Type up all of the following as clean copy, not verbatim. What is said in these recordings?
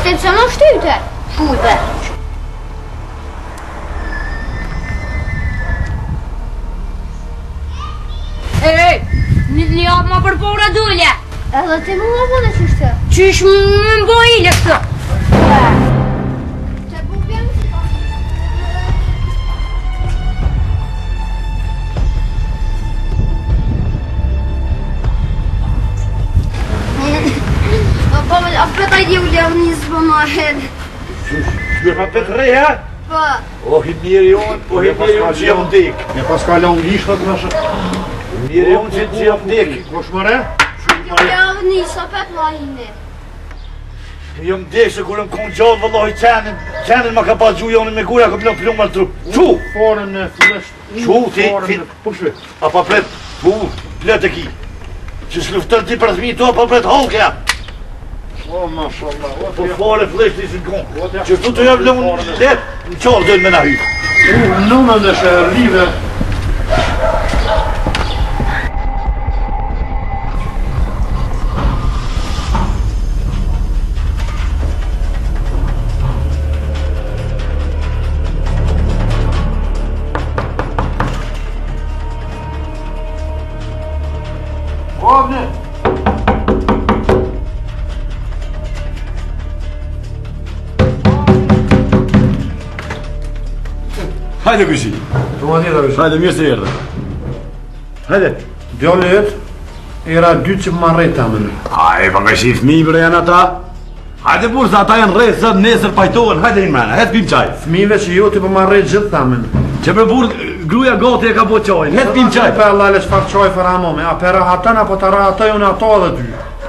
Staciono shtyte. Shkujte. Ej, një hapë ma për pora dulje. Edhe ti mu më bëne qështë? Qysh më mbojile këtë? Që bu bjem si ka? A pëta i u levë njësë për ma hedë. Shkër pa pëtë rej, ha? Pa. O, hit njeri unë, që jam dik. Me pas ka la unë ishtë të nëshë. Njeri unë që jam dik. Kosh më re? Kjo levë njësë a pëtë la hine. Jam dik se kur më konë gjallë vëllohi qenin. Qenin ma ka pa gjujonin me gura, ka plëm plumë në trup. Qu! Forën e flesh. Qu, ti, fit. Pushve. A pa pret, plet e ki. Që s'luftën ti për thmi tu, a pa pret halkja. O, mashallah. Po fare flesh ti si konë. Që tu të jam lëmë në let, në qallë dojnë me na hypë. Nëmë në shë rrive. Ovne! Hajde këshi. Të ma tjeta kështë. Hajde, mirë se erdhe. Hajde. Djallë jetë, era 2 që më rejta më në. Hajde, pa këshi fmi bre janë ata. Hajde burë, se ata janë rejtë, sëtë nesër pajtohen. Hajde i mrena, hajde pim qaj. Fmive që jo të për më rejtë gjithë ta më në. Që për burë, gruja gati e ka po qajnë. Hajde pim qaj. Për Allah le shfar qaj fër amome, a për rahatën apo të rahatën unë ato edhe ty.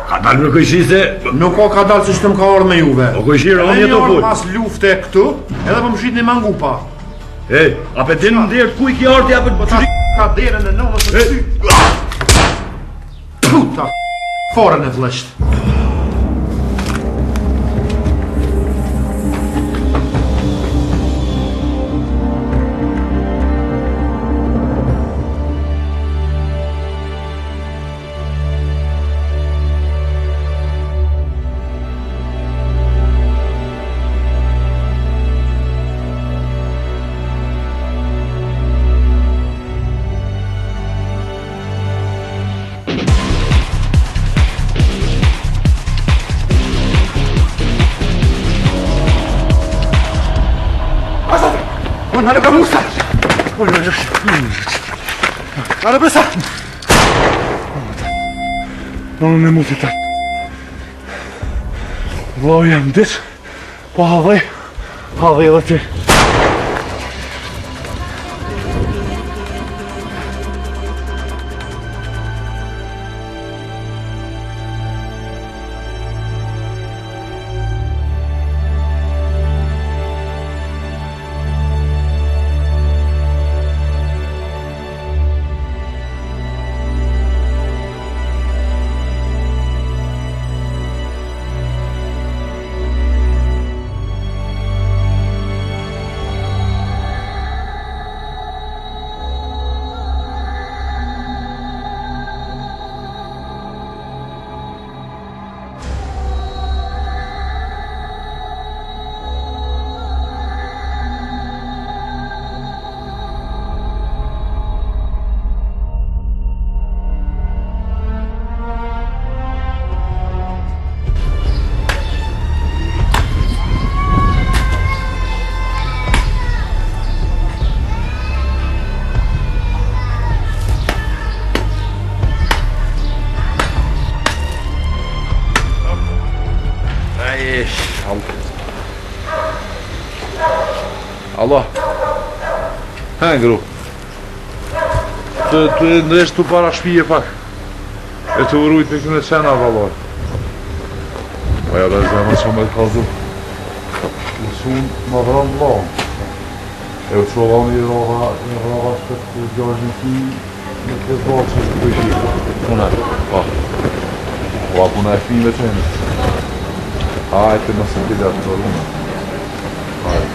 Ka dalë për këshi se... Nuk ka dalë që shtëm ka orë me juve. O këshi, rëmë jetë o full. Pas lufte këtu, edhe për më shqit një mangupa. Ej, a për të në ndirë kuj ki arti, a për të qëri... Ka derën e nëmë të ty. Puta, forën e vleshtë. Hajde ka musa! Hajde presa! Në në muti ta. Vlau jam diç, po halaj edhe ti. Allah. Hengru. Të ndresh të para shpije pak. E të urujt me këne qena valoj. Aja dhe zemë që me kazu. Usun më vërën vlonë. E u qova me i roha shpet të gjojnë ti në këtë vlonë që të bëjshi. Puna, pa. Pa puna e fime të qenë. Hajte nëse të dhe të rrume. Hajte.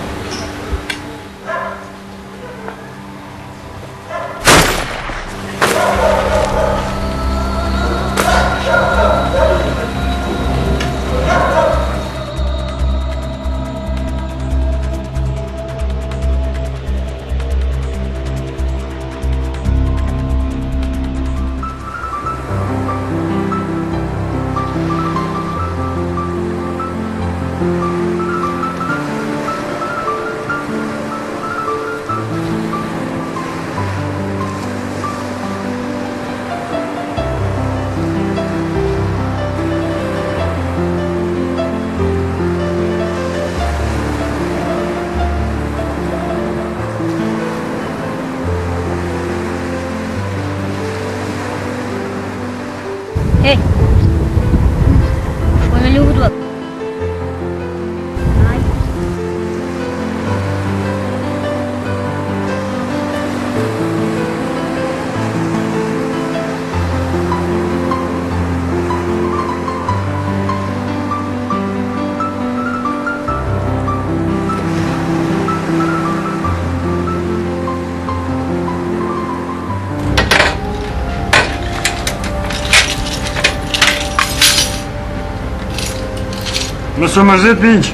Nëse mërzit miq,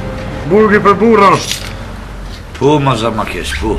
burgi për burra është. Po, ma za ma kesh, po.